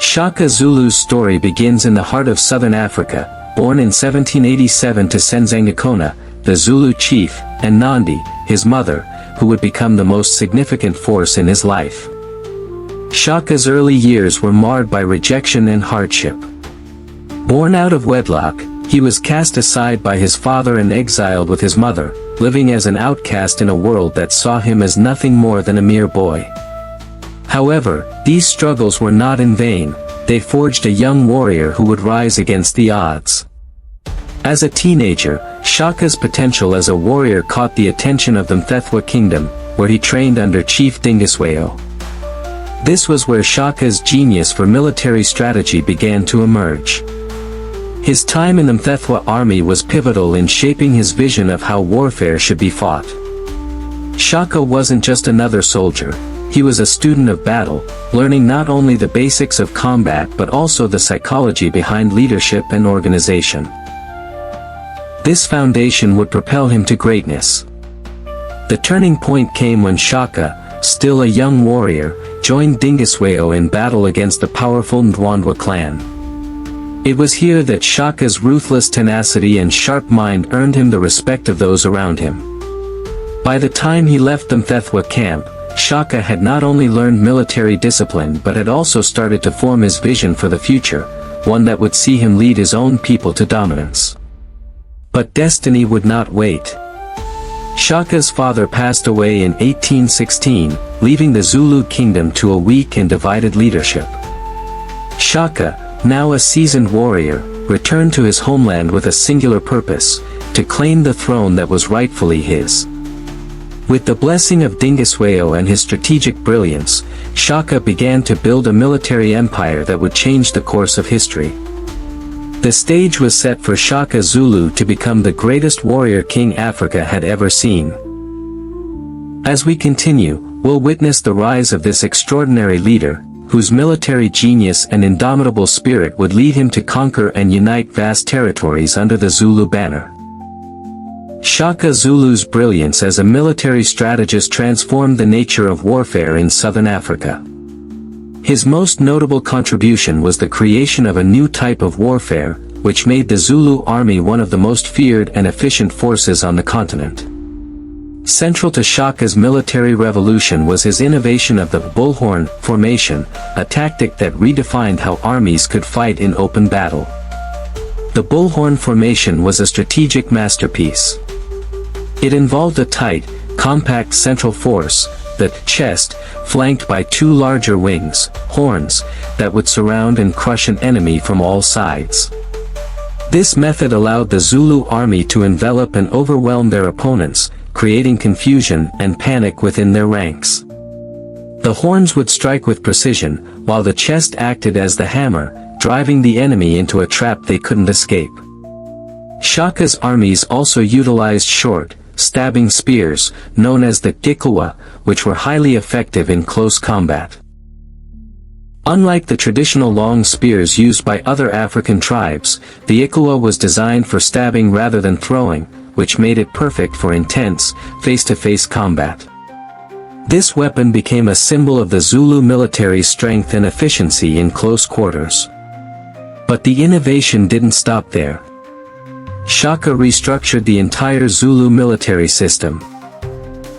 Shaka Zulu's story begins in the heart of southern Africa, born in 1787 to Senzangakona, the Zulu chief, and Nandi, his mother, who would become the most significant force in his life. Shaka's early years were marred by rejection and hardship. Born out of wedlock, he was cast aside by his father and exiled with his mother, living as an outcast in a world that saw him as nothing more than a mere boy. However, these struggles were not in vain. They forged a young warrior who would rise against the odds. As a teenager, Shaka's potential as a warrior caught the attention of the Zulu Kingdom, where he trained under Chief Dingiswayo. This was where Shaka's genius for military strategy began to emerge. His time in the Mthethwa army was pivotal in shaping his vision of how warfare should be fought. Shaka wasn't just another soldier. He was a student of battle, learning not only the basics of combat but also the psychology behind leadership and organization. This foundation would propel him to greatness. The turning point came when Shaka, still a young warrior, joined Dingiswayo in battle against the powerful Ndwandwe clan. It was here that Shaka's ruthless tenacity and sharp mind earned him the respect of those around him. By the time he left the Mthethwa camp, Shaka had not only learned military discipline but had also started to form his vision for the future, one that would see him lead his own people to dominance. But destiny would not wait. Shaka's father passed away in 1816, leaving the Zulu Kingdom to a weak and divided leadership. Shaka, now a seasoned warrior, returned to his homeland with a singular purpose: to claim the throne that was rightfully his. With the blessing of Dingiswayo and his strategic brilliance, Shaka began to build a military empire that would change the course of history. The stage was set for Shaka Zulu to become the greatest warrior king Africa had ever seen. As we continue, we'll witness the rise of this extraordinary leader, whose military genius and indomitable spirit would lead him to conquer and unite vast territories under the Zulu banner. Shaka Zulu's brilliance as a military strategist transformed the nature of warfare in southern Africa. His most notable contribution was the creation of a new type of warfare, which made the Zulu army one of the most feared and efficient forces on the continent. Central to Shaka's military revolution was his innovation of the bullhorn formation, a tactic that redefined how armies could fight in open battle. The bullhorn formation was a strategic masterpiece. It involved a tight, compact central force, the chest, flanked by two larger wings, horns, that would surround and crush an enemy from all sides. This method allowed the Zulu army to envelop and overwhelm their opponents, creating confusion and panic within their ranks. The horns would strike with precision, while the chest acted as the hammer, driving the enemy into a trap they couldn't escape. Shaka's armies also utilized short, stabbing spears, known as the Gikuwa, which were highly effective in close combat. Unlike the traditional long spears used by other African tribes, the Ikuwa was designed for stabbing rather than throwing, which made it perfect for intense, face-to-face combat. This weapon became a symbol of the Zulu military's strength and efficiency in close quarters. But the innovation didn't stop there. Shaka restructured the entire Zulu military system.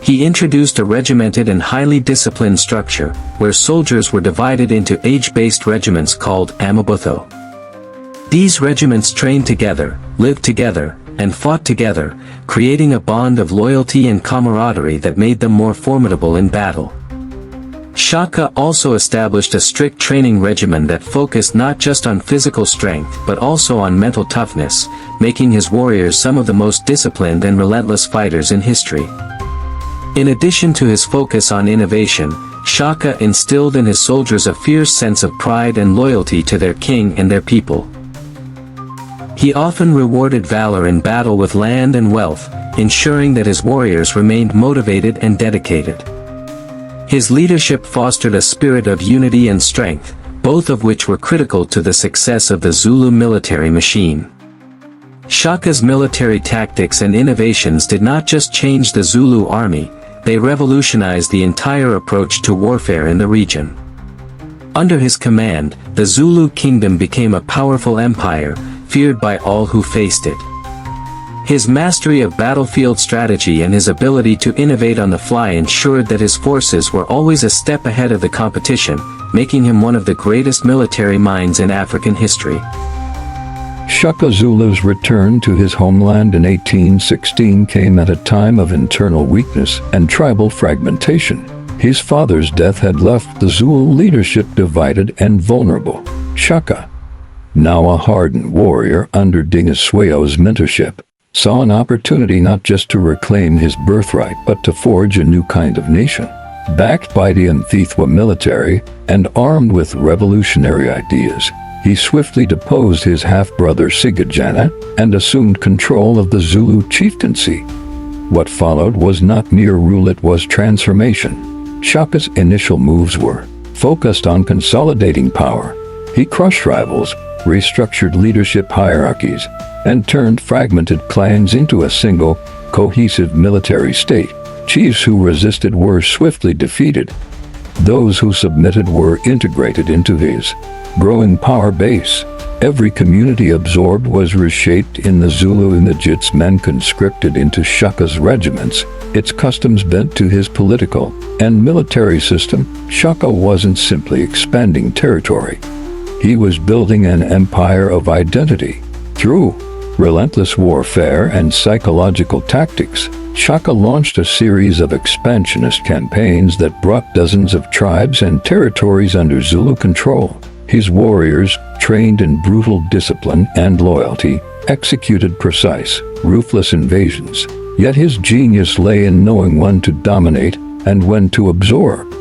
He introduced a regimented and highly disciplined structure, where soldiers were divided into age-based regiments called Amabutho. These regiments trained together, lived together, and fought together, creating a bond of loyalty and camaraderie that made them more formidable in battle. Shaka also established a strict training regimen that focused not just on physical strength but also on mental toughness, making his warriors some of the most disciplined and relentless fighters in history. In addition to his focus on innovation, Shaka instilled in his soldiers a fierce sense of pride and loyalty to their king and their people. He often rewarded valor in battle with land and wealth, ensuring that his warriors remained motivated and dedicated. His leadership fostered a spirit of unity and strength, both of which were critical to the success of the Zulu military machine. Shaka's military tactics and innovations did not just change the Zulu army, they revolutionized the entire approach to warfare in the region. Under his command, the Zulu Kingdom became a powerful empire, feared by all who faced it. His mastery of battlefield strategy and his ability to innovate on the fly ensured that his forces were always a step ahead of the competition, making him one of the greatest military minds in African history. Shaka Zulu's return to his homeland in 1816 came at a time of internal weakness and tribal fragmentation. His father's death had left the Zulu leadership divided and vulnerable. Shaka, now a hardened warrior under Dingiswayo's mentorship, saw an opportunity not just to reclaim his birthright but to forge a new kind of nation. Backed by the Mthethwa military and armed with revolutionary ideas, he swiftly deposed his half-brother Sigajana and assumed control of the Zulu chieftaincy. What followed was not mere rule, it was transformation. Shaka's initial moves were focused on consolidating power. He crushed rivals, restructured leadership hierarchies, and turned fragmented clans into a single, cohesive military state. Chiefs who resisted were swiftly defeated. Those who submitted were integrated into his growing power base. Every community absorbed was reshaped in the Zulu images, men conscripted into Shaka's regiments, its customs bent to his political and military system. Shaka wasn't simply expanding territory. He was building an empire of identity. Through relentless warfare and psychological tactics, Shaka launched a series of expansionist campaigns that brought dozens of tribes and territories under Zulu control. His warriors, trained in brutal discipline and loyalty, executed precise, ruthless invasions. Yet his genius lay in knowing when to dominate and when to absorb.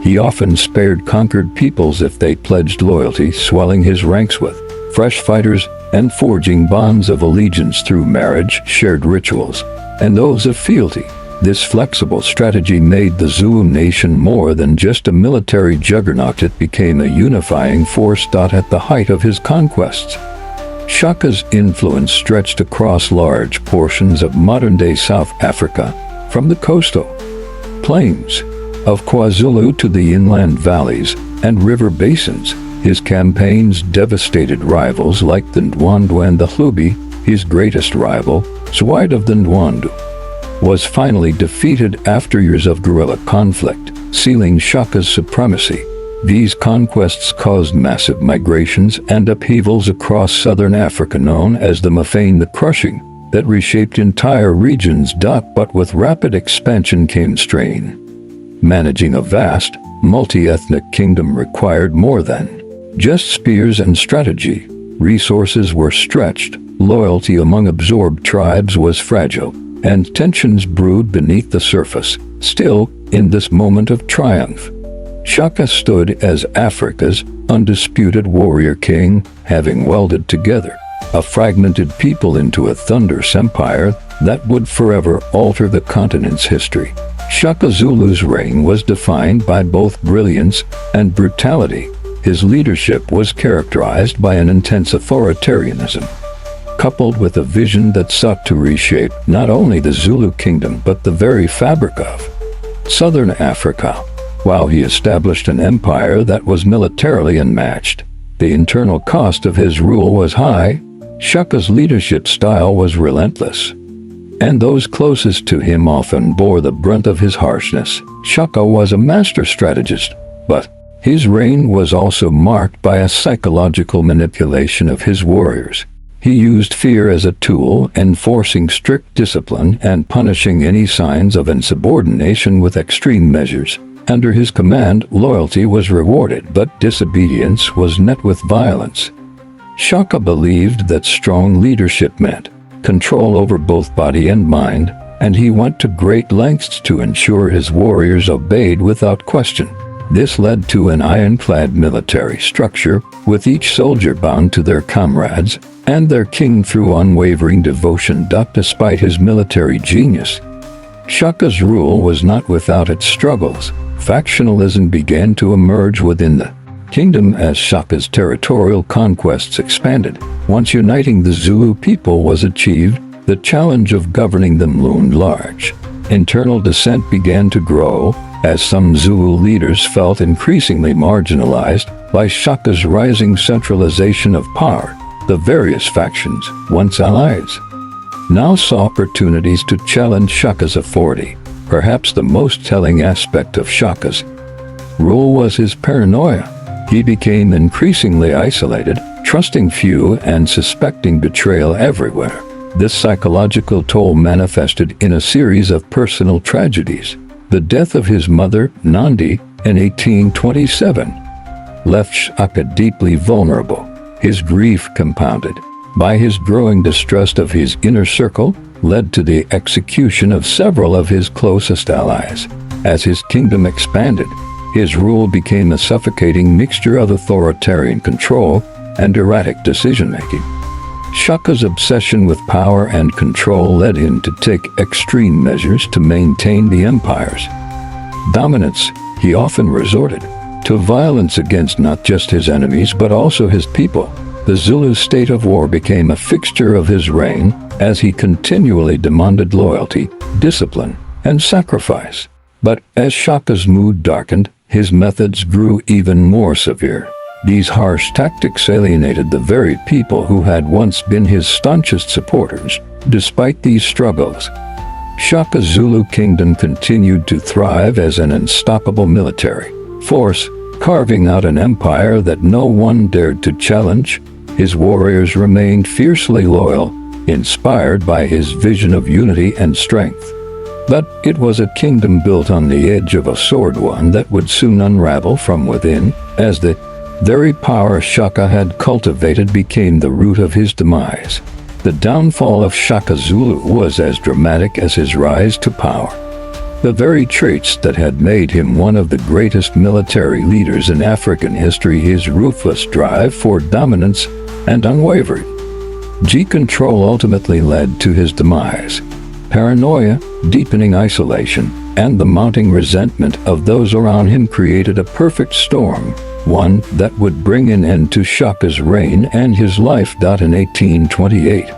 He often spared conquered peoples if they pledged loyalty, swelling his ranks with fresh fighters and forging bonds of allegiance through marriage, shared rituals, and those of fealty. This flexible strategy made the Zulu nation more than just a military juggernaut. It became a unifying force. At the height of his conquests, Shaka's influence stretched across large portions of modern-day South Africa, from the coastal plains of KwaZulu to the inland valleys and river basins. His campaigns devastated rivals like the Ndwandwe and the Hlubi. His greatest rival, Zwide of the Ndwandu, was finally defeated after years of guerrilla conflict, sealing Shaka's supremacy. These conquests caused massive migrations and upheavals across southern Africa known as the Mafane, the crushing, that reshaped entire regions. But with rapid expansion came strain. Managing a vast, multi-ethnic kingdom required more than just spears and strategy. Resources were stretched, loyalty among absorbed tribes was fragile, and tensions brewed beneath the surface. Still, in this moment of triumph, Shaka stood as Africa's undisputed warrior king, having welded together a fragmented people into a thunderous empire that would forever alter the continent's history. Shaka Zulu's reign was defined by both brilliance and brutality. His leadership was characterized by an intense authoritarianism, coupled with a vision that sought to reshape not only the Zulu Kingdom but the very fabric of southern Africa. While he established an empire that was militarily unmatched, the internal cost of his rule was high. Shaka's leadership style was relentless, and those closest to him often bore the brunt of his harshness. Shaka was a master strategist, but his reign was also marked by a psychological manipulation of his warriors. He used fear as a tool, enforcing strict discipline and punishing any signs of insubordination with extreme measures. Under his command, loyalty was rewarded, but disobedience was met with violence. Shaka believed that strong leadership meant control over both body and mind, and he went to great lengths to ensure his warriors obeyed without question. This led to an ironclad military structure, with each soldier bound to their comrades and their king through unwavering devotion. Despite his military genius, Shaka's rule was not without its struggles. Factionalism began to emerge within the kingdom as Shaka's territorial conquests expanded. Once uniting the Zulu people was achieved, the challenge of governing them loomed large. Internal dissent began to grow, as some Zulu leaders felt increasingly marginalized by Shaka's rising centralization of power. The various factions, once allies, now saw opportunities to challenge Shaka's authority. Perhaps the most telling aspect of Shaka's rule was his paranoia. He became increasingly isolated, trusting few and suspecting betrayal everywhere. This psychological toll manifested in a series of personal tragedies. The death of his mother, Nandi, in 1827, left Shaka deeply vulnerable. His grief, compounded by his growing distrust of his inner circle, led to the execution of several of his closest allies. As his kingdom expanded, his rule became a suffocating mixture of authoritarian control and erratic decision-making. Shaka's obsession with power and control led him to take extreme measures to maintain the empire's dominance. He often resorted to violence against not just his enemies but also his people. The Zulu state of war became a fixture of his reign as he continually demanded loyalty, discipline, and sacrifice. But as Shaka's mood darkened, his methods grew even more severe. These harsh tactics alienated the very people who had once been his staunchest supporters. Despite these struggles, Shaka's Zulu Kingdom continued to thrive as an unstoppable military force, carving out an empire that no one dared to challenge. His warriors remained fiercely loyal, inspired by his vision of unity and strength. But it was a kingdom built on the edge of a sword, one that would soon unravel from within, as the very power Shaka had cultivated became the root of his demise. The downfall of Shaka Zulu was as dramatic as his rise to power. The very traits that had made him one of the greatest military leaders in African history, his ruthless drive for dominance and unwavering control, ultimately led to his demise. Paranoia, deepening isolation, and the mounting resentment of those around him created a perfect storm, one that would bring an end to Shaka's reign and his life. In 1828,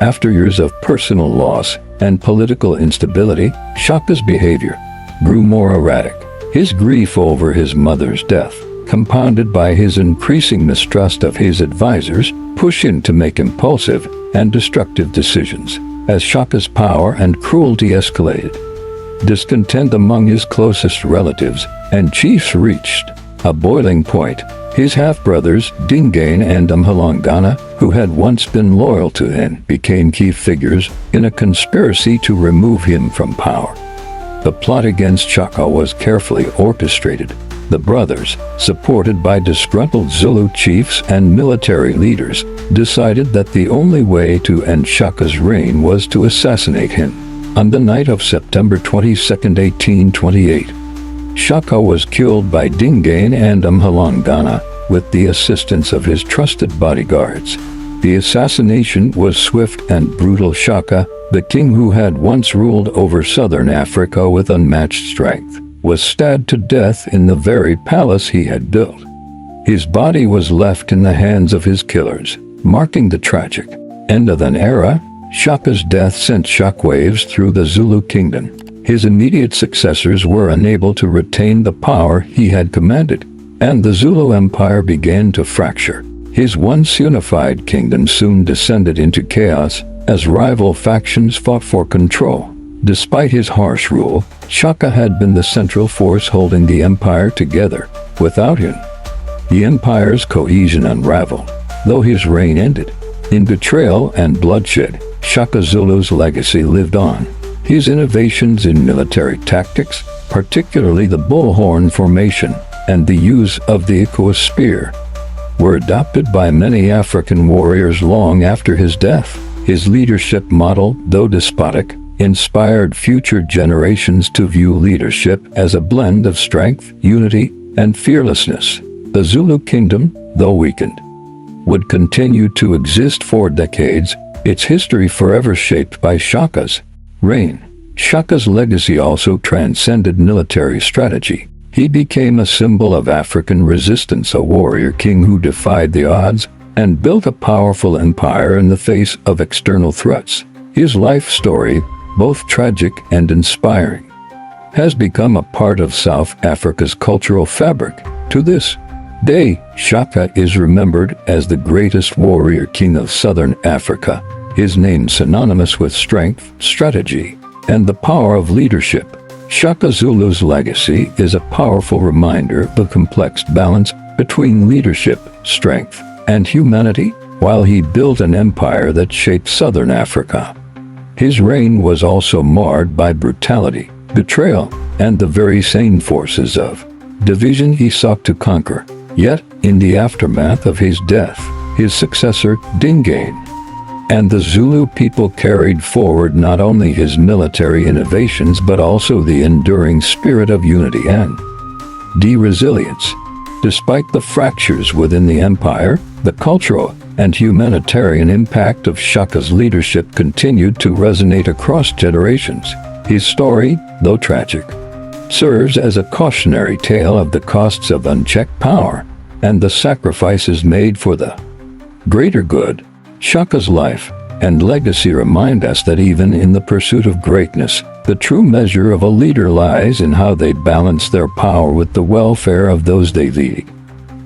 after years of personal loss and political instability, Shaka's behavior grew more erratic. His grief over his mother's death, compounded by his increasing mistrust of his advisors, pushed him to make impulsive and destructive decisions. As Shaka's power and cruelty escalated, discontent among his closest relatives and chiefs reached a boiling point. His half-brothers, Dingaan and Umhlanga, who had once been loyal to him, became key figures in a conspiracy to remove him from power. The plot against Shaka was carefully orchestrated. The brothers, supported by disgruntled Zulu chiefs and military leaders, decided that the only way to end Shaka's reign was to assassinate him. On the night of September 22, 1828, Shaka was killed by Dingaan and Umhlanga with the assistance of his trusted bodyguards. The assassination was swift and brutal. Shaka, the king who had once ruled over southern Africa with unmatched strength, was stabbed to death in the very palace he had built. His body was left in the hands of his killers, marking the tragic end of an era. Shaka's death sent shockwaves through the Zulu Kingdom. His immediate successors were unable to retain the power he had commanded, and the Zulu Empire began to fracture. His once unified kingdom soon descended into chaos as rival factions fought for control. Despite his harsh rule, Shaka had been the central force holding the empire together. Without him, the empire's cohesion unraveled. Though his reign ended in betrayal and bloodshed, Shaka Zulu's legacy lived on. His innovations in military tactics, particularly the bullhorn formation and the use of the Ikwa spear, were adopted by many African warriors long after his death. His leadership model, though despotic, inspired future generations to view leadership as a blend of strength, unity, and fearlessness. The Zulu Kingdom, though weakened, would continue to exist for decades, its history forever shaped by Shaka's reign. Shaka's legacy also transcended military strategy. He became a symbol of African resistance, a warrior king who defied the odds and built a powerful empire in the face of external threats. His life story, both tragic and inspiring, has become a part of South Africa's cultural fabric. To this day, Shaka is remembered as the greatest warrior king of Southern Africa, his name synonymous with strength, strategy, and the power of leadership. Shaka Zulu's legacy is a powerful reminder of the complex balance between leadership, strength, and humanity, while he built an empire that shaped Southern Africa. His reign was also marred by brutality, betrayal, and the very same forces of division he sought to conquer. Yet, in the aftermath of his death, his successor, Dingaan, and the Zulu people carried forward not only his military innovations but also the enduring spirit of unity and resilience. Despite the fractures within the empire, the cultural and humanitarian impact of Shaka's leadership continued to resonate across generations. His story, though tragic, serves as a cautionary tale of the costs of unchecked power and the sacrifices made for the greater good. Shaka's life and legacy remind us that even in the pursuit of greatness, the true measure of a leader lies in how they balance their power with the welfare of those they lead.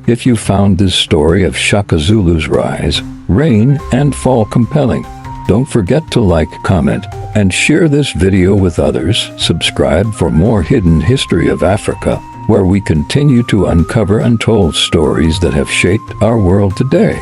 If you found this story of Shaka Zulu's rise, reign, and fall compelling, don't forget to like, comment, and share this video with others. Subscribe for more hidden history of Africa, where we continue to uncover untold stories that have shaped our world today.